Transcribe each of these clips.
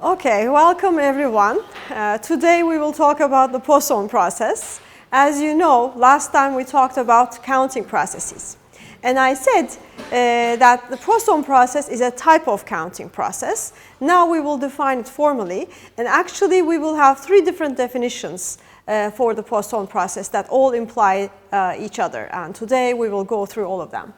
Okay, welcome everyone. Today we will talk about the Poisson process. As you know, last time we talked about counting processes. And I said that the Poisson process is a type of counting process. Now we will define it formally. And actually we will have three different definitions for the Poisson process that all imply each other. And today we will go through all of them.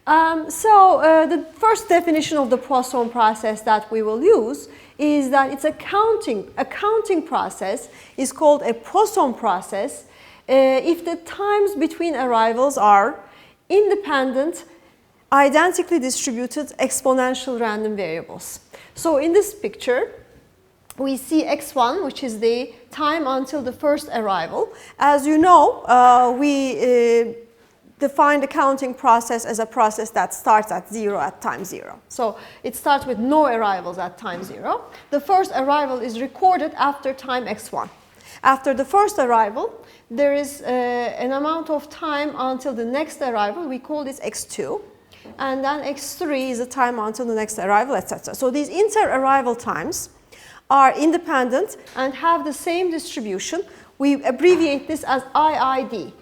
The first definition of the Poisson process that we will use is that it's a counting process is called a Poisson process if the times between arrivals are independent, identically distributed exponential random variables. So in this picture, we see x1, which is the time until the first arrival. As you know, we define the counting process as a process that starts at 0 at time 0. So it starts with no arrivals at time 0. The first arrival is recorded after time x1. After the first arrival, there is an amount of time until the next arrival. We call this x2. And then x3 is the time until the next arrival, etc. So these inter-arrival times are independent and have the same distribution. We abbreviate this as IID.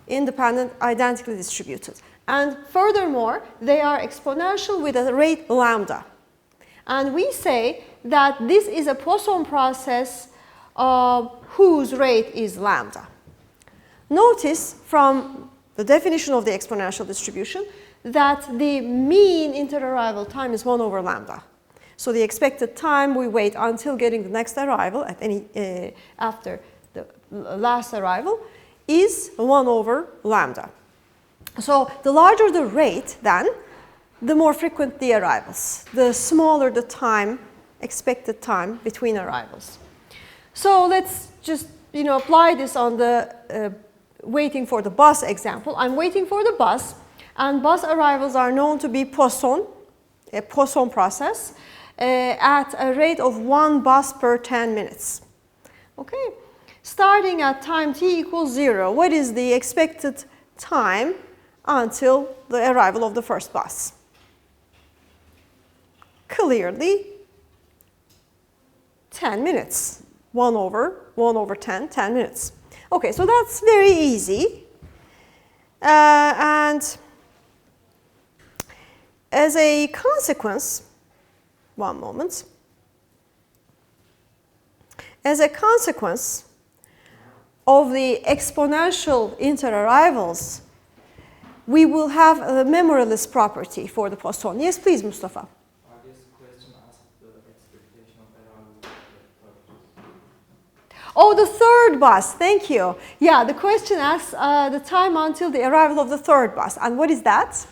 Independent, identically distributed. And furthermore, they are exponential with a rate lambda. And we say that this is a Poisson process whose rate is lambda. Notice from the definition of the exponential distribution that the mean inter-arrival time is 1 over lambda. So the expected time we wait until getting the next arrival at after the last arrival is 1 over lambda. So the larger the rate then, the more frequent the arrivals, the smaller the time, expected time between arrivals. So let's just apply this on the waiting for the bus example. I'm waiting for the bus, and bus arrivals are known to be Poisson, a Poisson process, at a rate of 1 bus per 10 minutes. Okay. Starting at time t equals 0, what is the expected time until the arrival of the first bus? Clearly, 10 minutes. 1 over 10, 10 minutes. Okay, so that's very easy. And as a consequence, one moment. As a consequence of the exponential inter-arrivals, we will have a memoryless property for the Poisson. Yes, please, Mustafa. I guess the question asks the expectation of arrival of the third bus. Oh, the third bus. Thank you. Yeah, the question asks the time until the arrival of the third bus. And what is that?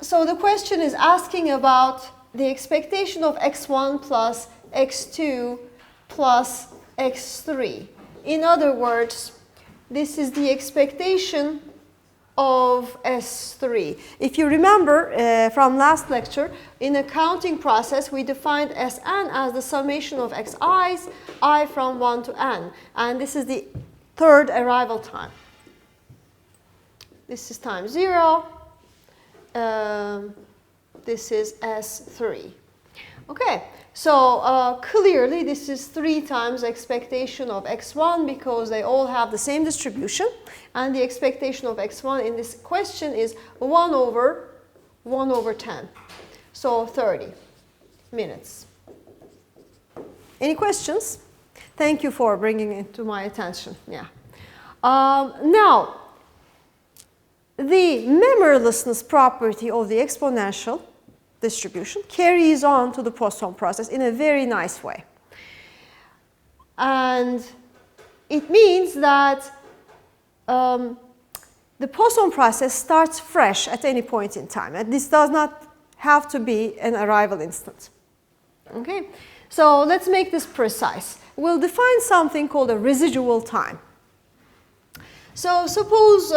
So the question is asking about the expectation of x1 plus x2 plus x3. In other words, this is the expectation of S3. If you remember from last lecture, in a counting process, we defined Sn as the summation of xi's, I from 1 to n. And this is the third arrival time. This is time 0. This is S3. Okay. So clearly this is 3 times expectation of x1 because they all have the same distribution, and the expectation of x1 in this question is 1 over 10. So 30 minutes. Any questions? Thank you for bringing it to my attention. Yeah. Now, the memorylessness property of the exponential distribution carries on to the Poisson process in a very nice way. And it means that the Poisson process starts fresh at any point in time. And this does not have to be an arrival instant. Okay? So let's make this precise. We'll define something called a residual time. So suppose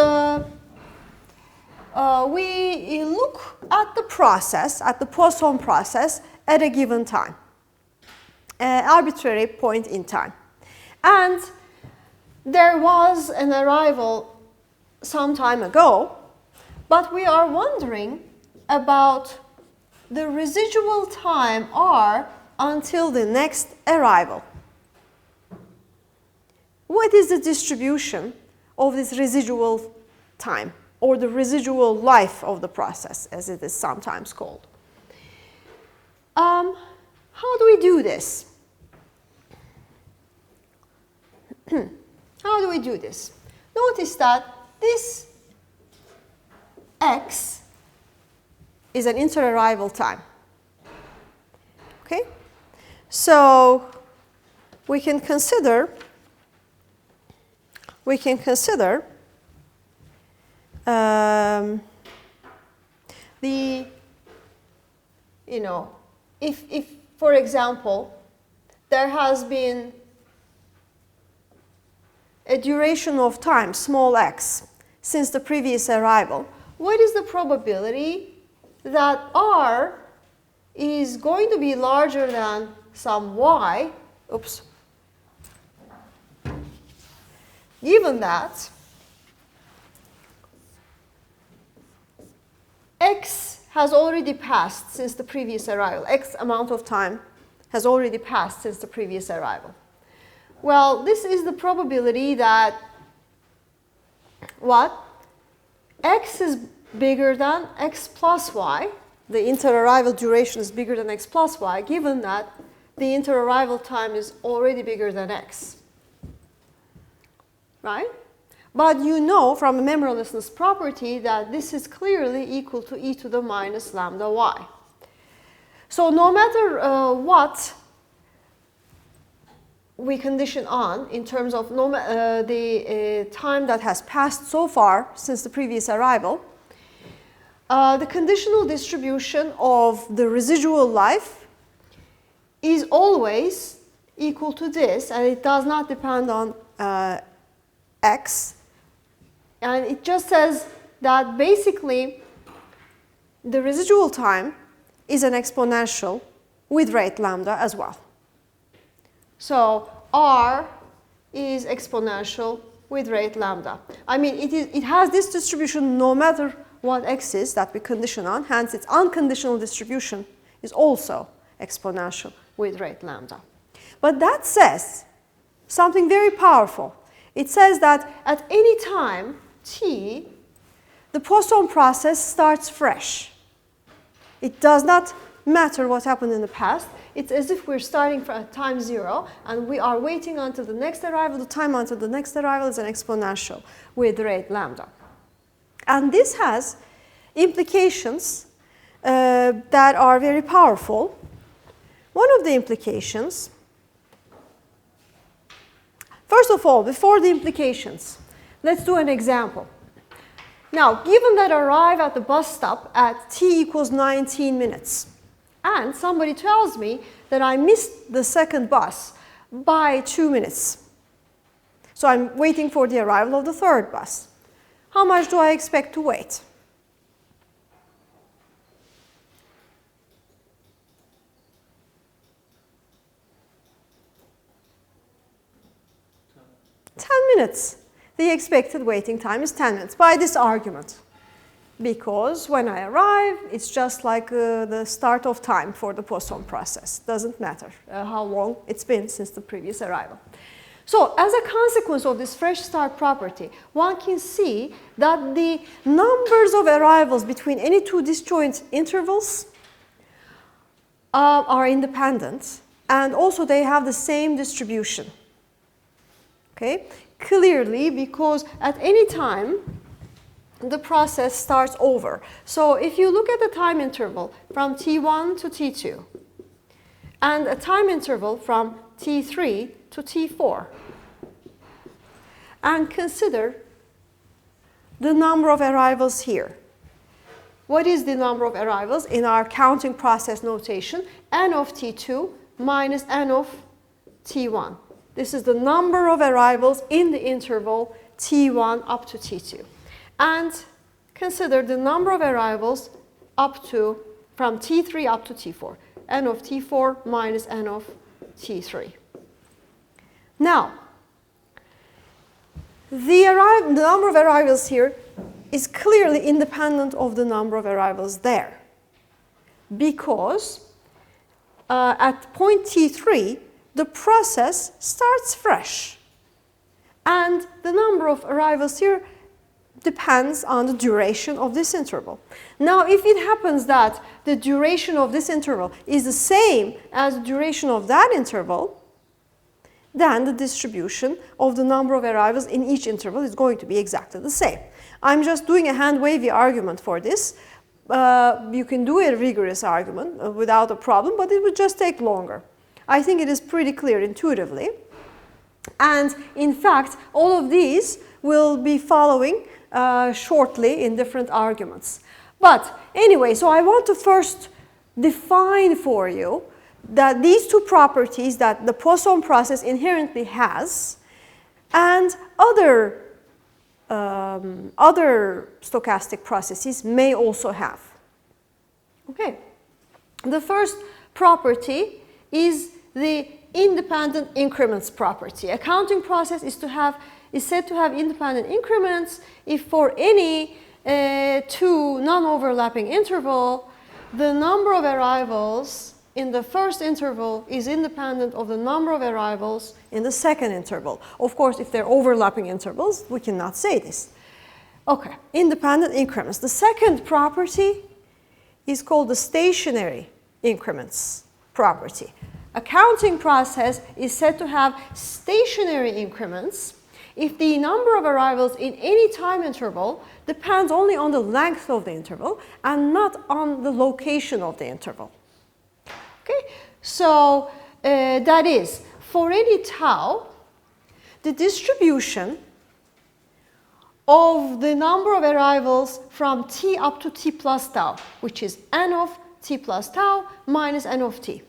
we look at the process, at the Poisson process, at a given time, an arbitrary point in time. And there was an arrival some time ago, but we are wondering about the residual time R until the next arrival. What is the distribution of this residual time, or the residual life of the process, as it is sometimes called? How do we do this? How do we do this? Notice that this x is an inter-arrival time. Okay? So we can consider the, you know, if for example there has been a duration of time, small x, since the previous arrival, what is the probability that R is going to be larger than some y, oops, given that x has already passed since the previous arrival, x amount of time has already passed since the previous arrival? Well, this is the probability that what? X is bigger than x plus y. The inter-arrival duration is bigger than x plus y, given that the inter-arrival time is already bigger than x. Right? But you know from a memorylessness property that this is clearly equal to e to the minus lambda y. So no matter what we condition on in terms of the time that has passed so far since the previous arrival, the conditional distribution of the residual life is always equal to this, and it does not depend on x. And it just says that basically the residual time is an exponential with rate lambda as well. So R is exponential with rate lambda. I mean, it has this distribution no matter what x is that we condition on, hence its unconditional distribution is also exponential with rate lambda. But that says something very powerful. It says that at any time t, the Poisson process starts fresh. It does not matter what happened in the past. It's as if we're starting from time 0 and we are waiting until the next arrival. The time until the next arrival is an exponential with rate lambda. And this has implications that are very powerful. One of the implications, first of all, before the implications, let's do an example. Now, given that I arrive at the bus stop at t equals 19 minutes, and somebody tells me that I missed the second bus by 2 minutes, so I'm waiting for the arrival of the third bus, how much do I expect to wait? Minutes. The expected waiting time is 10 minutes by this argument. Because when I arrive, it's just like the start of time for the Poisson process. Doesn't matter how long it's been since the previous arrival. So as a consequence of this fresh start property, one can see that the numbers of arrivals between any two disjoint intervals are independent, and also they have the same distribution. Okay? Clearly, because at any time, the process starts over. So if you look at the time interval from T1 to T2, and a time interval from T3 to T4, and consider the number of arrivals here. What is the number of arrivals in our counting process notation? N of T2 minus N of T1. This is the number of arrivals in the interval T1 up to T2. And consider the number of arrivals up to, from T3 up to T4. N of T4 minus N of T3. Now, the number of arrivals here is clearly independent of the number of arrivals there. because at point T3, the process starts fresh. And the number of arrivals here depends on the duration of this interval. Now, if it happens that the duration of this interval is the same as the duration of that interval, then the distribution of the number of arrivals in each interval is going to be exactly the same. I'm just doing a hand-wavy argument for this. You can do a rigorous argument without a problem, but it would just take longer. I think it is pretty clear intuitively. And in fact, all of these will be following shortly in different arguments. But anyway, so I want to first define for you that these two properties that the Poisson process inherently has and other stochastic processes may also have. Okay. The first property is the independent increments property. A counting process is said to have independent increments if for any two non-overlapping interval, the number of arrivals in the first interval is independent of the number of arrivals in the second interval. Of course, if they're overlapping intervals, we cannot say this. Okay, independent increments. The second property is called the stationary increments property. A counting process is said to have stationary increments if the number of arrivals in any time interval depends only on the length of the interval and not on the location of the interval. Okay, so that is, for any tau, the distribution of the number of arrivals from t up to t plus tau, which is n of t plus tau minus n of t,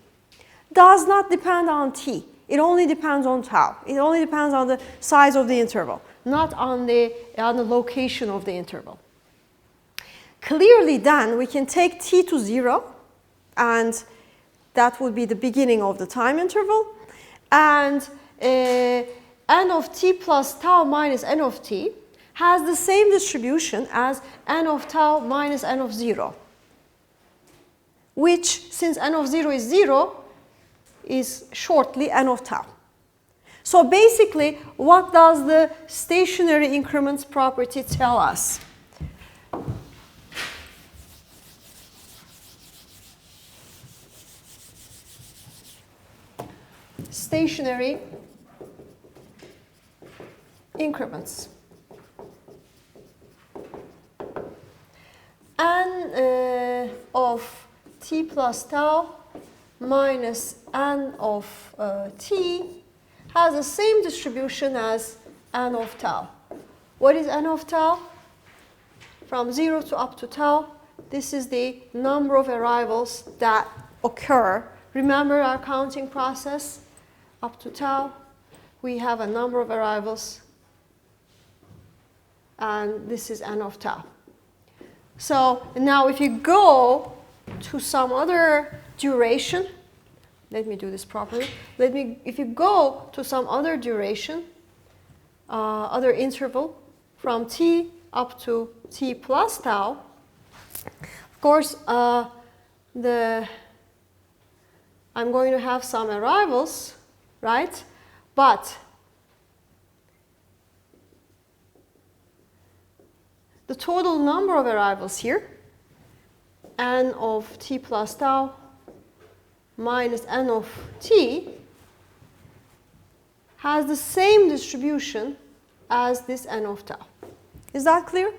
does not depend on t. It only depends on tau. It only depends on the size of the interval, not on the location of the interval. Clearly then, we can take t to 0, and that would be the beginning of the time interval. And n of t plus tau minus n of t has the same distribution as n of tau minus n of 0, which, since n of 0 is 0, is shortly n of tau. So basically, what does the stationary increments property tell us? Stationary increments. N of t plus tau minus n of t has the same distribution as n of tau. What is n of tau? From 0 to up to tau, this is the number of arrivals that occur. Remember our counting process? Up to tau, we have a number of arrivals, and this is n of tau. So now if you go to some other duration, let me do this properly. If you go to some other duration, other interval from t up to t plus tau, of course, I'm going to have some arrivals, right? But the total number of arrivals here, n of t plus tau minus n of t, has the same distribution as this n of tau. Is that clear?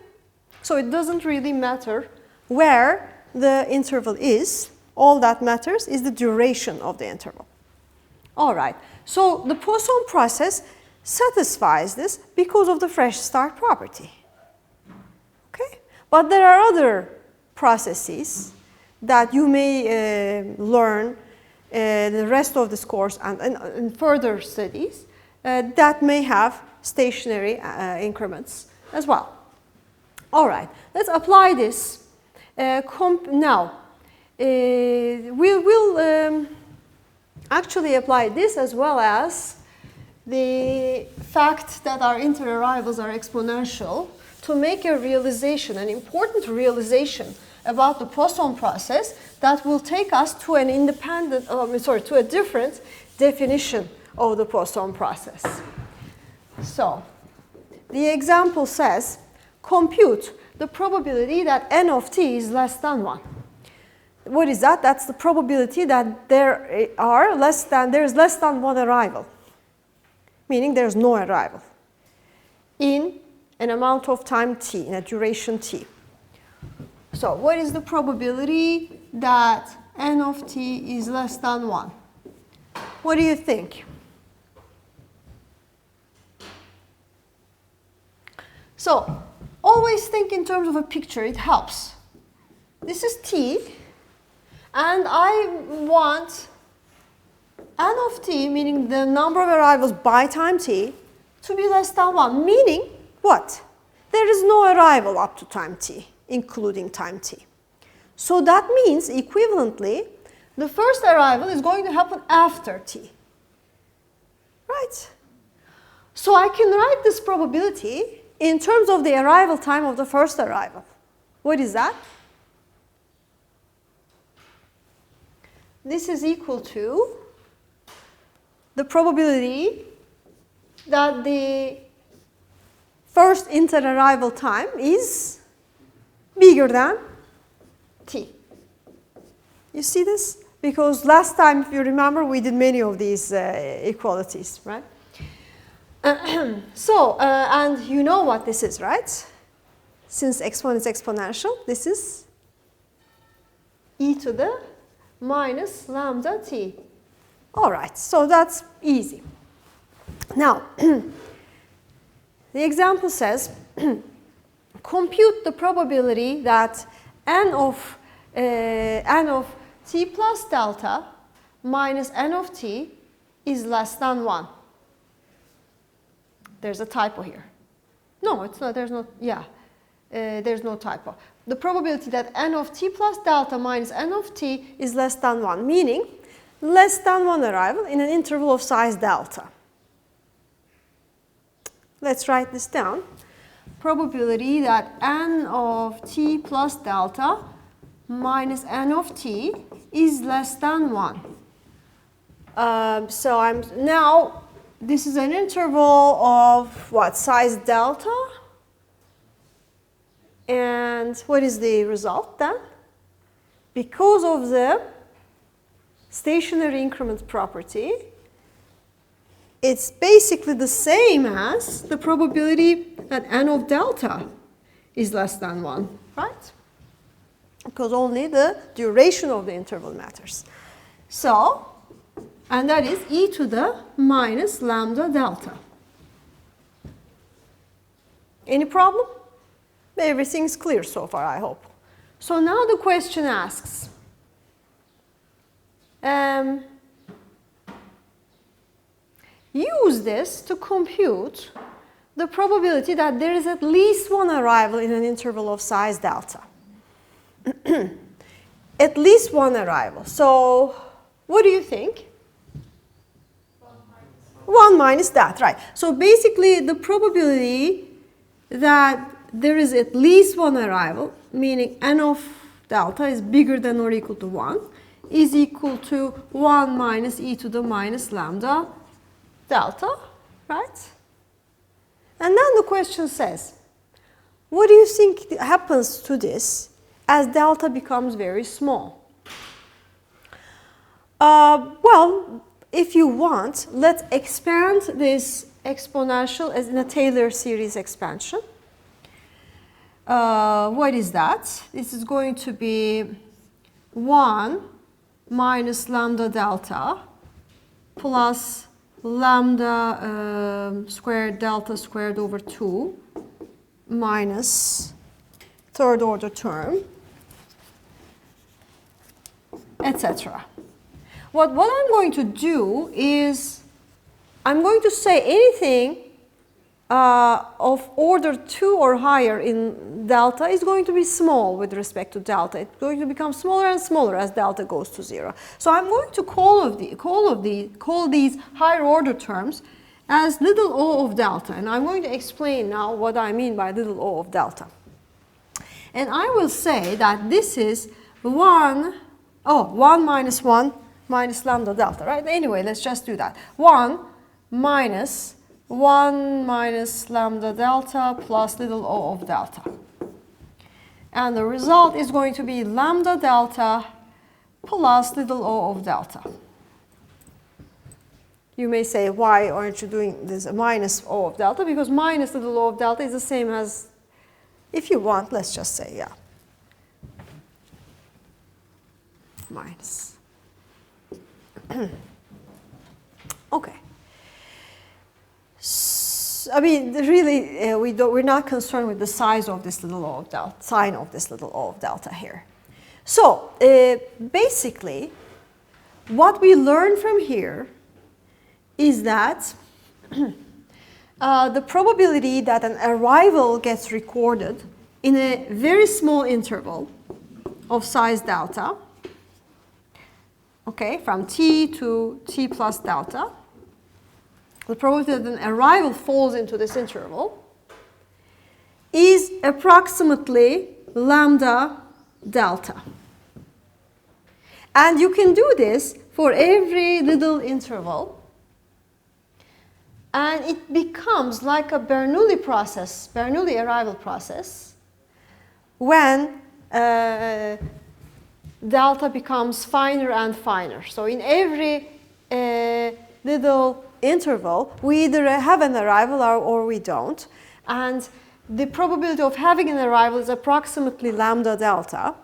So it doesn't really matter where the interval is. All that matters is the duration of the interval. All right. So the Poisson process satisfies this because of the fresh start property. Okay? But there are other processes that you may learn the rest of this course and further studies that may have stationary increments as well. All right, let's apply this. Now, we'll actually apply this as well as the fact that our interarrivals are exponential to make a realization, an important realization about the Poisson process that will take us to an independent, to a different definition of the Poisson process. So, the example says, compute the probability that n of t is less than 1. What is that? That's the probability that there is less than one arrival, meaning there's no arrival in an amount of time t, in a duration t. So what is the probability that n of t is less than 1? What do you think? So always think in terms of a picture, it helps. This is t, and I want n of t, meaning the number of arrivals by time t, to be less than 1, meaning what? There is no arrival up to time t, including time t. So that means, equivalently, the first arrival is going to happen after t. Right? So I can write this probability in terms of the arrival time of the first arrival. What is that? This is equal to the probability that the first inter-arrival time is bigger than t. You see this? Because last time, if you remember, we did many of these equalities, right? And you know what this is, right? Since x1 is exponential, this is e to the minus lambda t. All right, so that's easy. Now, the example says, compute the probability that n of t plus delta minus n of t is less than 1. There's a typo here. No, it's not. There's no. Yeah, there's no typo. The probability that n of t plus delta minus n of t is less than 1, meaning less than 1 arrival in an interval of size delta. Let's write this down. Probability that n of t plus delta minus n of t is less than 1. So now this is an interval of what, size delta? And what is the result then? Because of the stationary increment property, it's basically the same as the probability that n of delta is less than 1, right? Because only the duration of the interval matters. So, and that is e to the minus lambda delta. Any problem? Everything's clear so far, I hope. So now the question asks, use this to compute the probability that there is at least one arrival in an interval of size delta. At least one arrival. So what do you think? 1 minus that, right. So basically the probability that there is at least one arrival, meaning n of delta is bigger than or equal to 1, is equal to 1 minus e to the minus lambda delta, right? And then the question says, what do you think happens to this as delta becomes very small? Well, if you want, let's expand this exponential as in a Taylor series expansion. What is that? This is going to be 1 minus lambda delta plus lambda squared delta squared over 2 minus third order term, etc. What I'm going to do is I'm going to say anything of order 2 or higher in delta is going to be small with respect to delta. It's going to become smaller and smaller as delta goes to 0. So I'm going to call these higher order terms as little o of delta. And I'm going to explain now what I mean by little o of delta. And I will say that this is 1 Oh, 1 minus 1 minus lambda delta, right? Anyway, let's just do that. 1 minus 1 minus lambda delta plus little o of delta. And the result is going to be lambda delta plus little o of delta. You may say, why aren't you doing this minus o of delta? Because minus little o of delta is the same as, if you want, let's just say, yeah, minus. Okay. So, I mean, really, we're not concerned with the size of this little o of delta, sign of this little o of delta here. So, basically, what we learn from here is that the probability that an arrival gets recorded in a very small interval of size delta, okay, from t to t plus delta, the probability that an arrival falls into this interval is approximately lambda delta. And you can do this for every little interval. And it becomes like a Bernoulli process, Bernoulli arrival process, when delta becomes finer and finer. So in every little interval, we either have an arrival or we don't. And the probability of having an arrival is approximately lambda delta.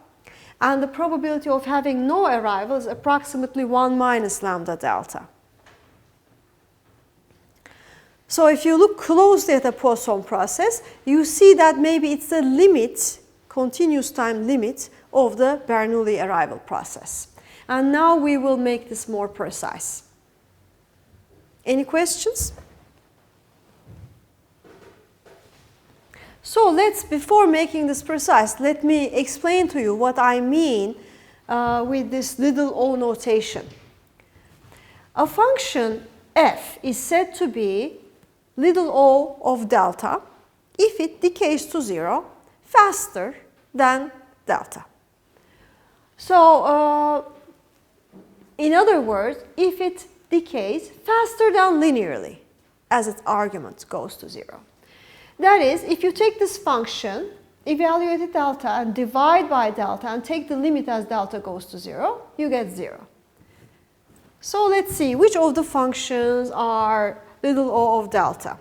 And the probability of having no arrival is approximately 1 minus lambda delta. So if you look closely at the Poisson process, you see that maybe it's the limit, continuous time limit of the Bernoulli arrival process. And now we will make this more precise. Any questions? So before making this precise, let me explain to you what I mean with this little o notation. A function f is said to be little o of delta if it decays to 0 faster than delta. So, in other words, if it decays faster than linearly as its argument goes to 0. That is, if you take this function, evaluate it delta and divide by delta and take the limit as delta goes to 0, you get 0. So let's see which of the functions are little o of delta.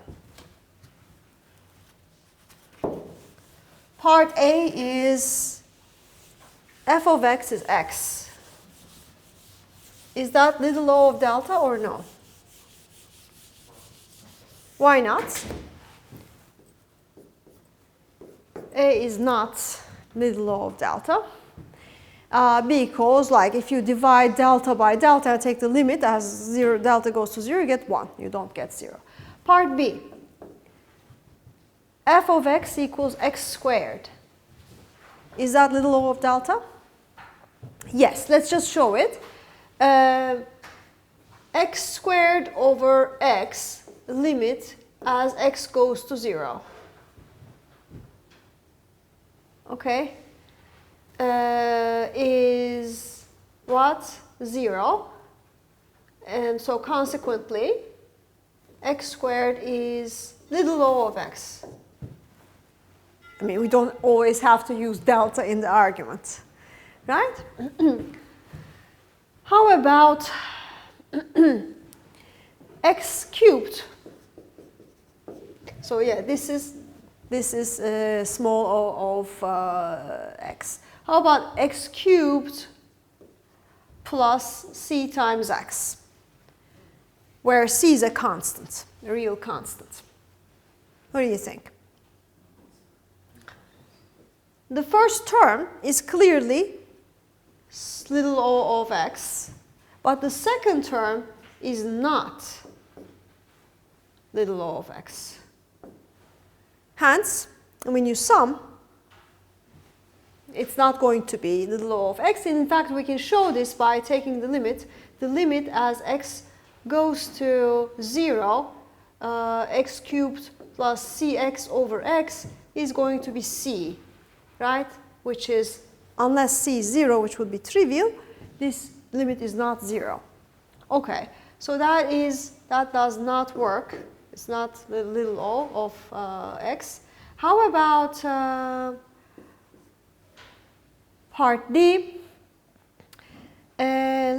Part A is f of x is x. Is that little o of delta or no? Why not? A is not little o of delta. Because like if you divide delta by delta and take the limit as 0, delta goes to 0, you get 1. You don't get 0. Part B. F of x equals x squared. Is that little o of delta? Yes, let's just show it. X squared over x limit as x goes to 0. Okay. Is what? 0. And so consequently, x squared is little o of x. I mean, we don't always have to use delta in the argument, right? How about x cubed? So yeah, this is small o of x. How about x cubed plus c times x, where c is a constant, a real constant? What do you think? The first term is clearly little o of x, but the second term is not little o of x. Hence, when you sum, it's not going to be little o of x. And in fact, we can show this by taking the limit. The limit as x goes to 0, x cubed plus cx over x is going to be c, right? Which is, unless c is 0, which would be trivial, this limit is not 0. Okay, so that does not work. It's not the little o of x. How about part D?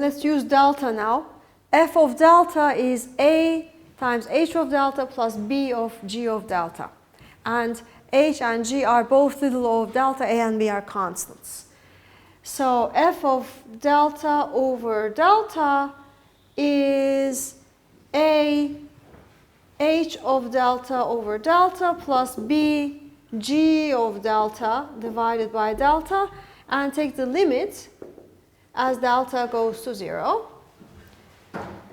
Let's use delta now. F of delta is A times H of delta plus B of G of delta. And H and G are both little o of delta, A and B are constants. So F of delta over delta is A H of delta over delta plus B G of delta divided by delta, and take the limit as delta goes to 0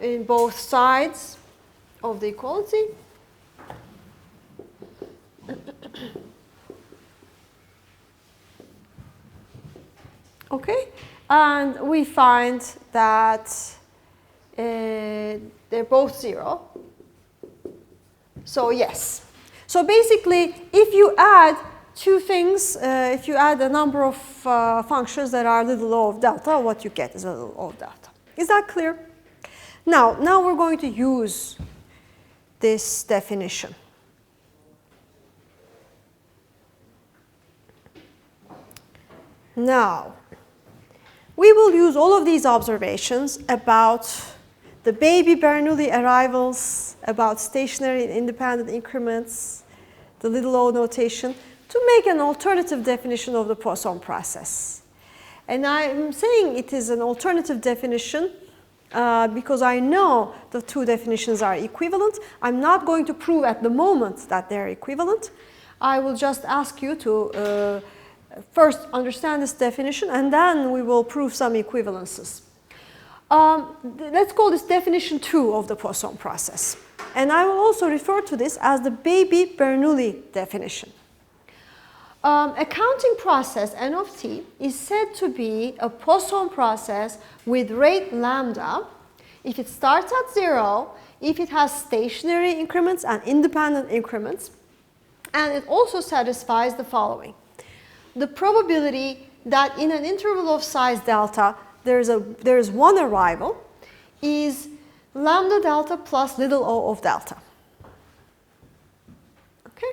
in both sides of the equality. Okay, and we find that they're both 0. So yes. So basically, if you add two things, if you add a number of functions that are little o of delta, what you get is a little o of delta. Is that clear? Now we're going to use this definition. Now, we will use all of these observations about the baby Bernoulli arrivals, about stationary and independent increments, the little o notation, to make an alternative definition of the Poisson process. And I'm saying it is an alternative definition because I know the two definitions are equivalent. I'm not going to prove at the moment that they're equivalent. I will just ask you to first understand this definition, and then we will prove some equivalences. Let's call this definition 2 of the Poisson process. And I will also refer to this as the baby Bernoulli definition. A counting process, n of t, is said to be a Poisson process with rate lambda if it starts at 0, if it has stationary increments and independent increments, and it also satisfies the following. The probability that in an interval of size delta there is one arrival is lambda delta plus little o of delta. Okay?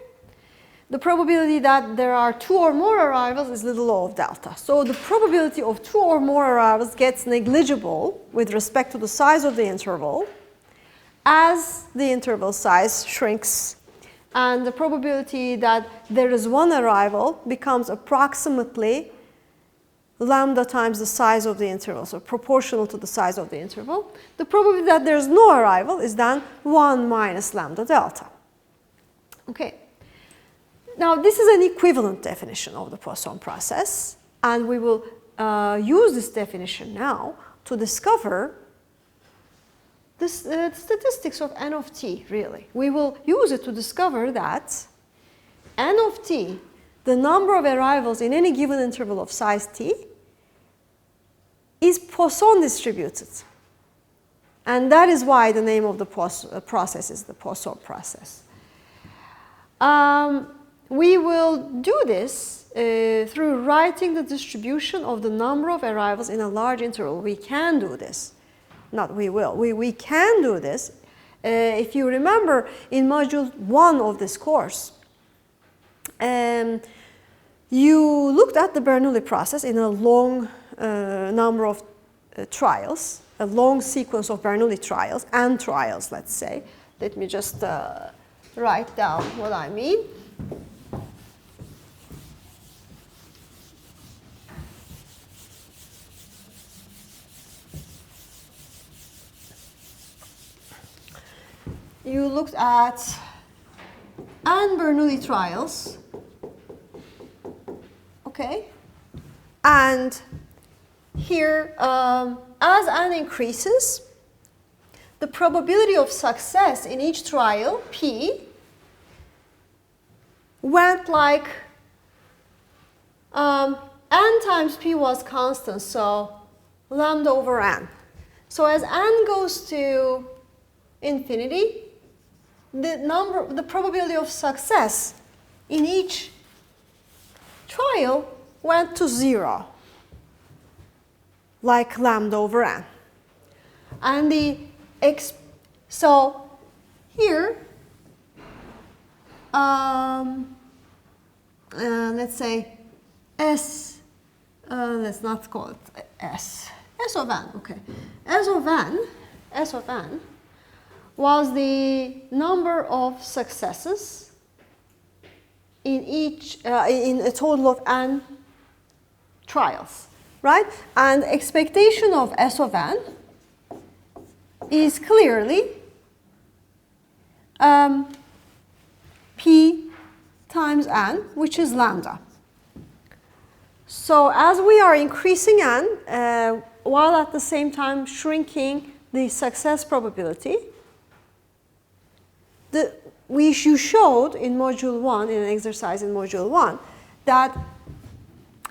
The probability that there are 2 or more arrivals is little o of delta. So the probability of 2 or more arrivals gets negligible with respect to the size of the interval as the interval size shrinks, and the probability that there is one arrival becomes approximately lambda times the size of the interval, so proportional to the size of the interval. The probability that there's no arrival is then 1 minus lambda delta. Okay. Now this is an equivalent definition of the Poisson process, and we will use this definition now to discover the statistics of n of t, really. We will use it to discover that n of t, the number of arrivals in any given interval of size t, is Poisson distributed. And that is why the name of the process is the Poisson process. We will do this through writing the distribution of the number of arrivals in a large interval. We can do this. Not we will. We can do this. If you remember in module 1 of this course, you looked at the Bernoulli process in a long number of trials, a long sequence of Bernoulli trials, and trials, let's say. Let me just write down what I mean. You looked at n Bernoulli trials, okay? And here, as n increases, the probability of success in each trial, p, went like n times p was constant, so lambda over n. So as n goes to infinity, the probability of success in each trial went to 0. like lambda over n. And so here, let's say S, let's not call it S of n, okay. S of n was the number of successes in in a total of n trials, right? And expectation of S of n is clearly P times n, which is lambda. So as we are increasing n, while at the same time shrinking the success probability, you showed in module 1, in an exercise in module 1, that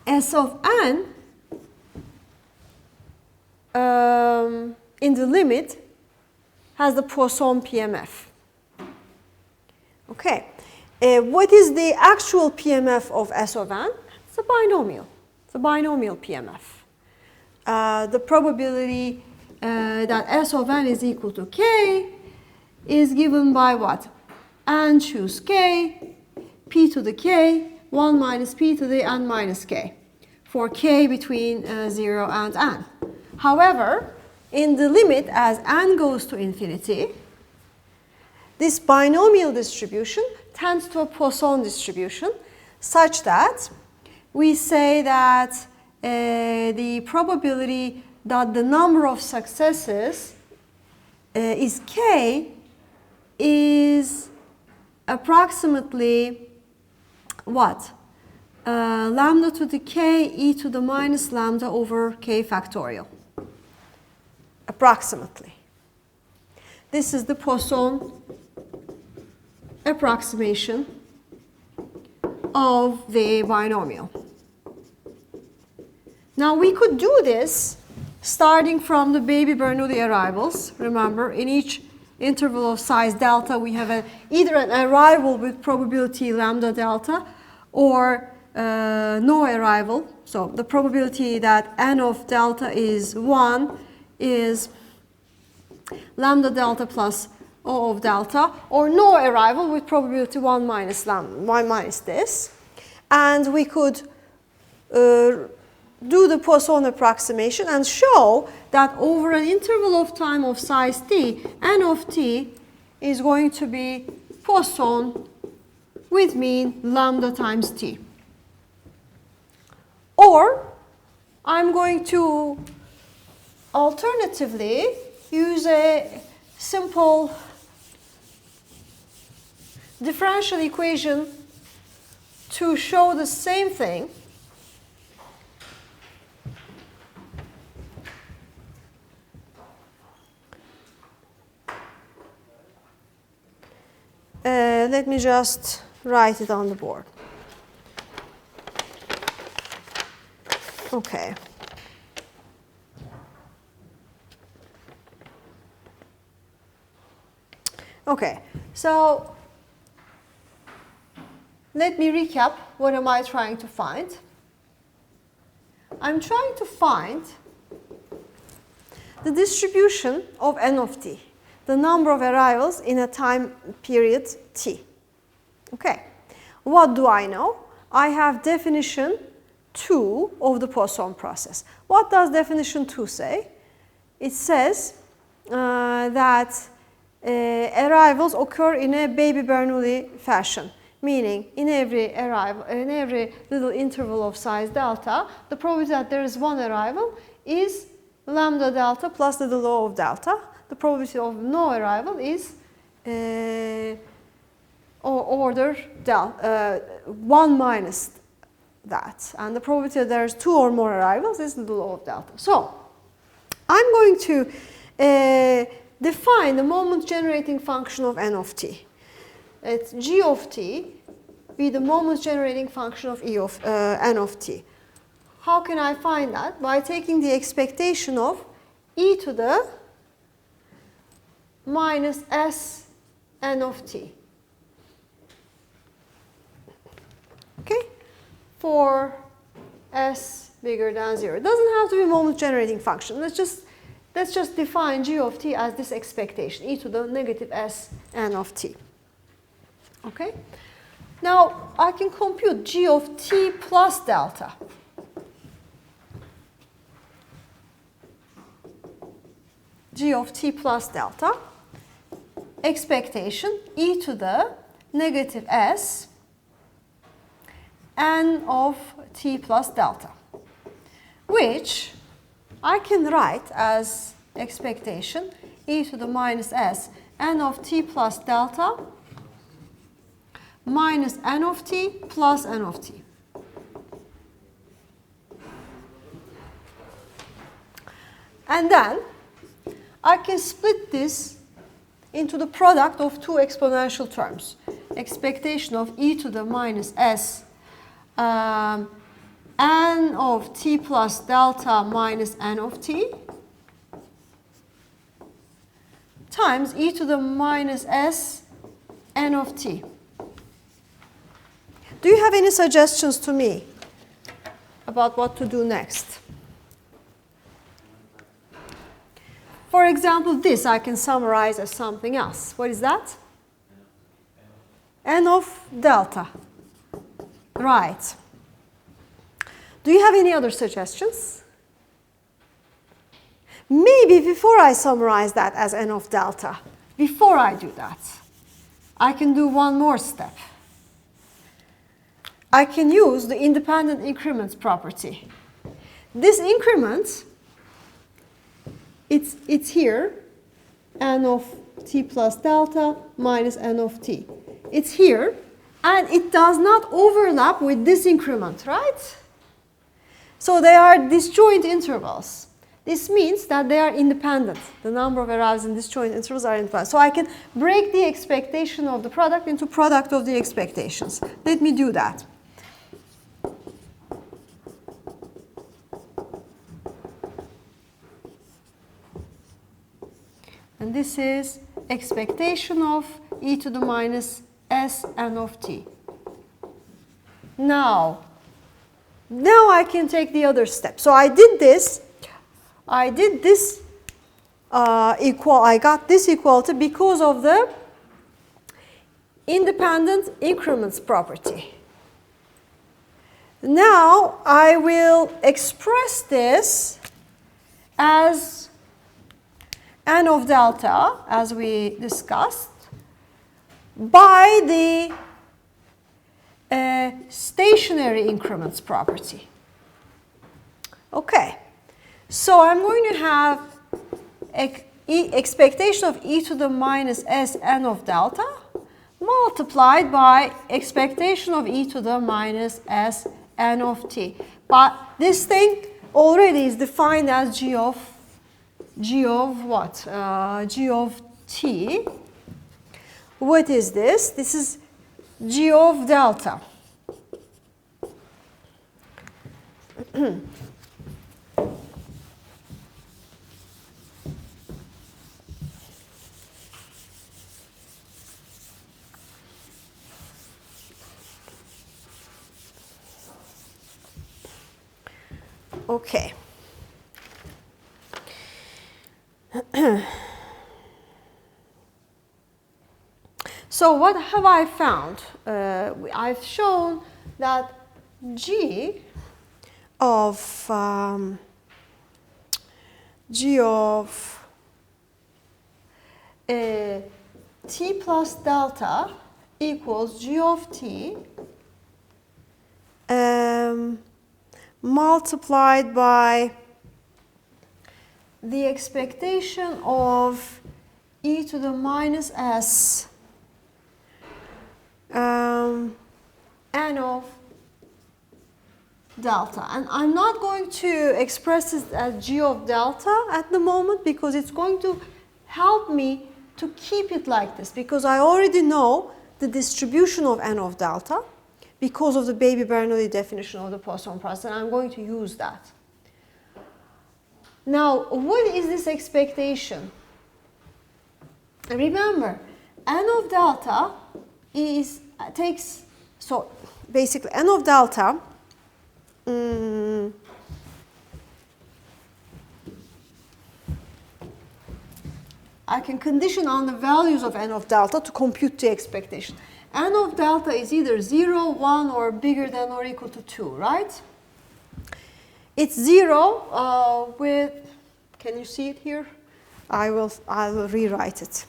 S of n in the limit has the Poisson PMF. Okay. What is the actual PMF of S of n? It's a binomial. It's a binomial PMF. The probability that S of n is equal to k is given by what? N choose k, p to the k, 1 minus p to the n minus k, for k between 0 and n. However, in the limit as n goes to infinity, this binomial distribution tends to a Poisson distribution, such that we say that the probability that the number of successes is k is approximately what? Lambda to the k e to the minus lambda over k factorial. Approximately. This is the Poisson approximation of the binomial. Now we could do this starting from the baby Bernoulli arrivals. Remember, in each interval of size delta we have either an arrival with probability lambda delta or no arrival. So the probability that n of delta is 1 is lambda delta plus O of delta, or no arrival with probability 1 minus lambda, 1 minus this. And we could do the Poisson approximation and show that over an interval of time of size t, n of t is going to be Poisson with mean lambda times t. Or I'm going to alternatively use a simple differential equation to show the same thing. Let me just write it on the board. Okay. Okay, so let me recap. What am I trying to find? I'm trying to find the distribution of n of t, the number of arrivals in a time period t. Okay, what do I know? I have definition 2 of the Poisson process. What does definition 2 say? It says that arrivals occur in a baby Bernoulli fashion, meaning in every arrival, in every little interval of size delta, the probability that there is one arrival is lambda delta plus little o of delta. The probability of no arrival is order delta 1 minus that, and the probability that there's 2 or more arrivals is little o of delta. So I'm going to define the moment generating function of n of t. It's g of t be the moment generating function of e of n of t. How can I find that? By taking the expectation of e to the minus s n of t. Okay? For s bigger than 0. It doesn't have to be a moment generating function. Let's just define g of t as this expectation, e to the negative s n of t. Okay? Now I can compute g of t plus delta. G of t plus delta, expectation e to the negative s n of t plus delta, which I can write as expectation e to the minus s n of t plus delta minus n of t plus n of t. And then I can split this into the product of two exponential terms. Expectation of e to the minus s n of t plus delta minus n of t times e to the minus s n of t. Do you have any suggestions to me about what to do next? For example, this I can summarize as something else. What is that? N of delta. Right. Do you have any other suggestions? Maybe before I summarize that as n of delta, before I do that, I can do one more step. I can use the independent increments property. This increment, it's here, n of t plus delta minus n of t. It's here, and it does not overlap with this increment, right? So they are disjoint intervals. This means that they are independent. The number of arrivals in disjoint intervals are independent. So I can break the expectation of the product into product of the expectations. Let me do that. And this is expectation of e to the minus s n of t. Now I can take the other step. So I did this. I got this equality because of the independent increments property. Now I will express this as n of delta, as we discussed, by the stationary increments property. Okay, so I'm going to have expectation of e to the minus s n of delta multiplied by expectation of e to the minus s n of t. But this thing already is defined as g of what? G of t. What is this? This is g of delta. Okay. So what have I found? I've shown that g of t plus delta equals g of t multiplied by the expectation of e to the minus s n of delta. And I'm not going to express this as g of delta at the moment because it's going to help me to keep it like this, because I already know the distribution of n of delta because of the Baby-Bernoulli definition of the Poisson process, and I'm going to use that. Now, what is this expectation? Remember, n of delta so basically n of delta I can condition on the values of n of delta to compute the expectation. N of delta is either 0, 1, or bigger than or equal to 2, right? It's 0 with, can you see it here? I will rewrite it.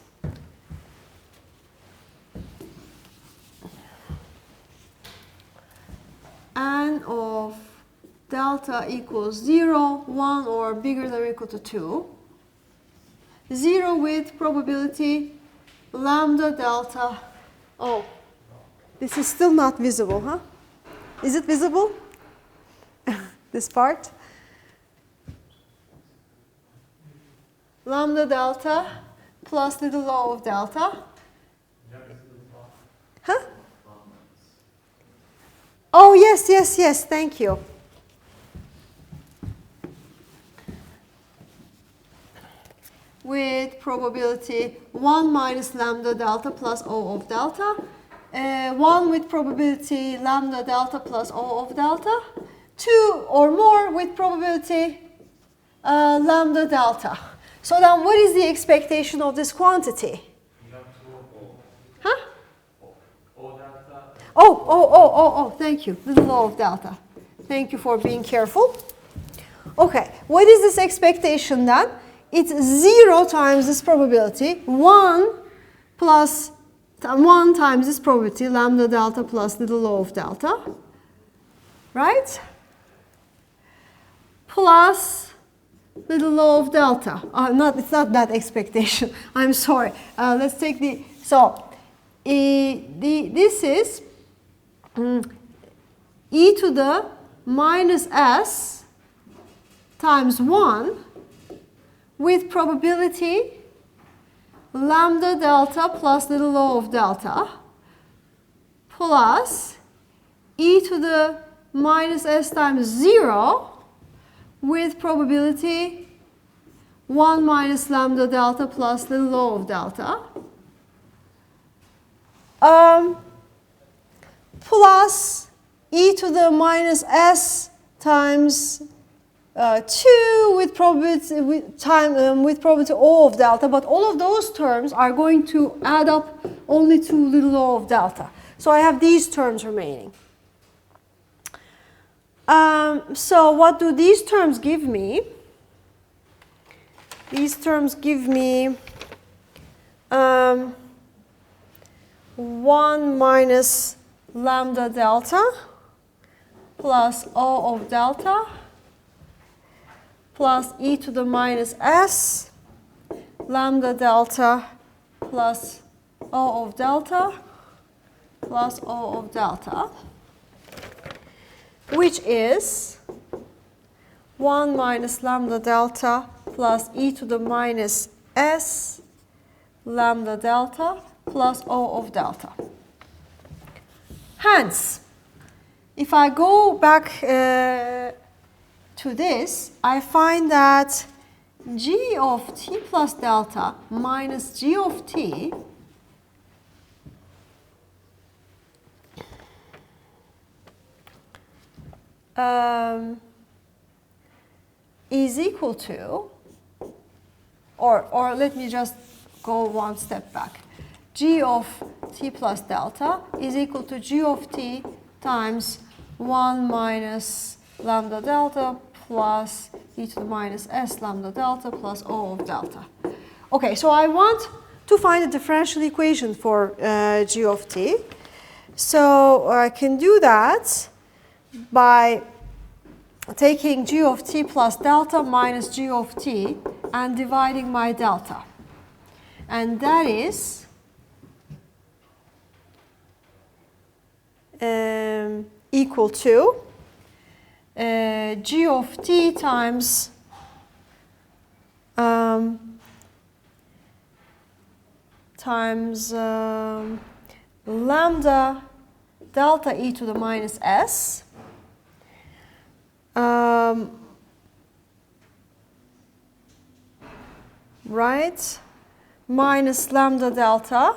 N of delta equals 0, 1, or bigger than or equal to 2. 0 with probability lambda delta. Oh, this is still not visible, huh? Is it visible? This part? Lambda delta plus little o of delta. Huh? Oh, yes, yes, yes, thank you. With probability 1 minus lambda delta plus O of delta. 1 with probability lambda delta plus O of delta. 2 or more with probability lambda delta. So then what is the expectation of this quantity? Huh? Oh, thank you. Little o of delta. Thank you for being careful. Okay, what is this expectation then? It's 0 times this probability, 1 plus 1 times this probability, lambda delta plus little o of delta, right? Plus little o of delta. It's not that expectation. I'm sorry. Let's take the, so this is e to the minus s times 1 with probability lambda delta plus little o of delta plus e to the minus s times 0 with probability 1 minus lambda delta plus little o of delta plus e to the minus s times 2 with probability with probability O of delta, but all of those terms are going to add up only to little o of delta. So I have these terms remaining. So what do these terms give me? These terms give me 1 minus lambda delta plus O of delta plus e to the minus s lambda delta plus O of delta plus O of delta, which is 1 minus lambda delta plus e to the minus s lambda delta plus O of delta. Hence, if I go back to this, I find that g of t plus delta minus g of t is equal to, or let me just go one step back. G of t plus delta is equal to g of t times 1 minus lambda delta plus e to the minus s lambda delta plus O of delta. Okay, so I want to find a differential equation for g of t. So I can do that by taking g of t plus delta minus g of t and dividing my delta. And that is equal to g of t times lambda delta e to the minus s right, minus lambda delta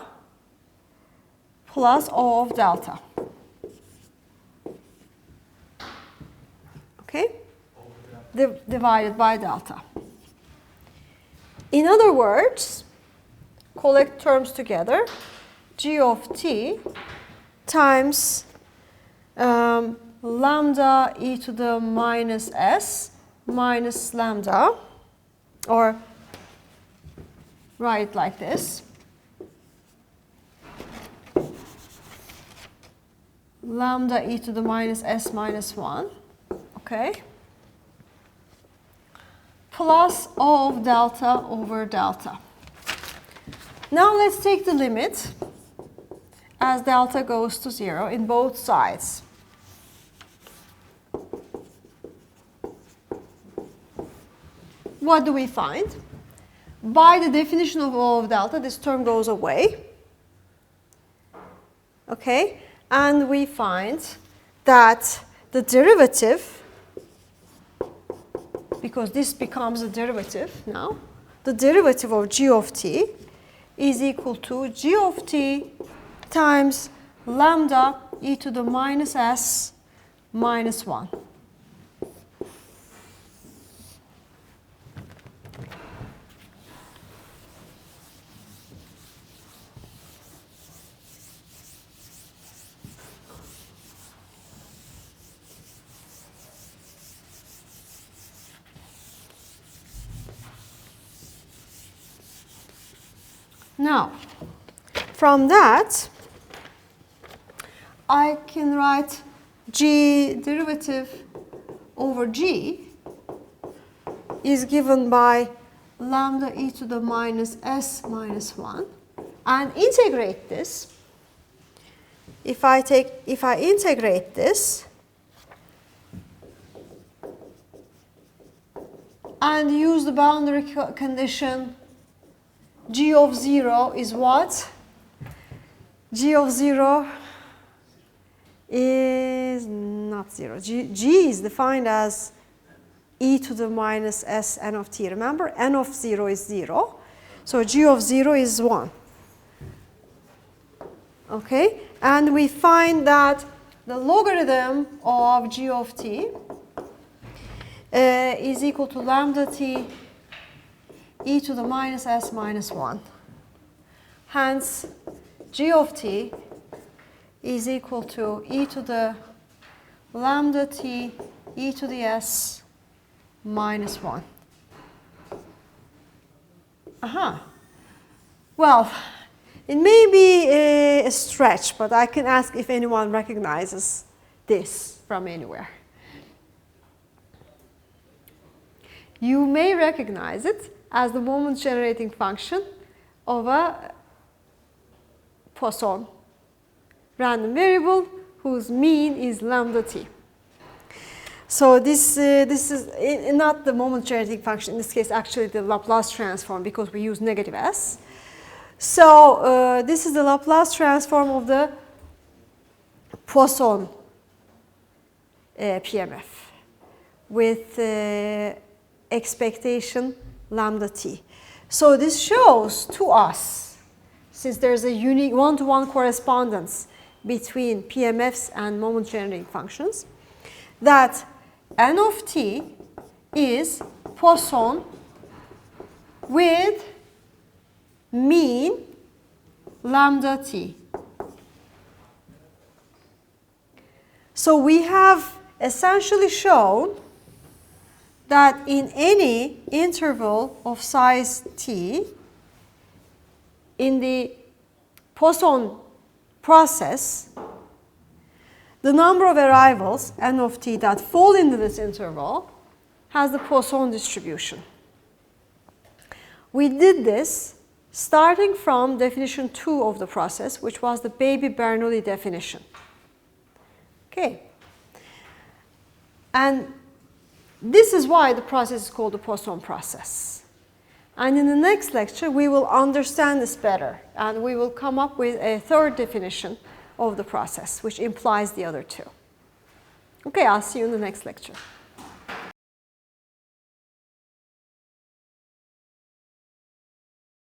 plus O of delta. Okay? Divided by delta. In other words, collect terms together, g of t times lambda e to the minus s minus lambda, or write like this, lambda e to the minus s minus 1, okay, plus O of delta over delta. Now let's take the limit as delta goes to 0 in both sides. What do we find? By the definition of O of delta, this term goes away. Okay, and we find that the derivative, because this becomes a derivative now, the derivative of g of t is equal to g of t times lambda e to the minus s minus 1. Now, from that, I can write g derivative over g is given by lambda e to the minus s minus 1, and integrate this. If I integrate this and use the boundary condition, g of 0 is what? G of 0 is not 0. G is defined as e to the minus s n of t. Remember, n of 0 is 0. So g of 0 is 1. Okay? And we find that the logarithm of g of t is equal to lambda t e to the minus s minus 1. Hence, g of t is equal to e to the lambda t e to the s minus 1. Well, it may be a stretch, but I can ask if anyone recognizes this from anywhere. You may recognize it as the moment generating function of a Poisson random variable whose mean is lambda t. So this is not the moment generating function, in this case actually the Laplace transform, because we use negative s. So this is the Laplace transform of the Poisson PMF with expectation lambda t. So this shows to us, since there's a unique one-to-one correspondence between PMFs and moment generating functions, that n of t is Poisson with mean lambda t. So we have essentially shown that in any interval of size t, in the Poisson process, the number of arrivals, n of t, that fall into this interval has the Poisson distribution. We did this starting from definition 2 of the process, which was the Baby-Bernoulli definition. Okay. And this is why the process is called the Poisson process. And in the next lecture, we will understand this better, and we will come up with a third definition of the process, which implies the other two. Okay, I'll see you in the next lecture.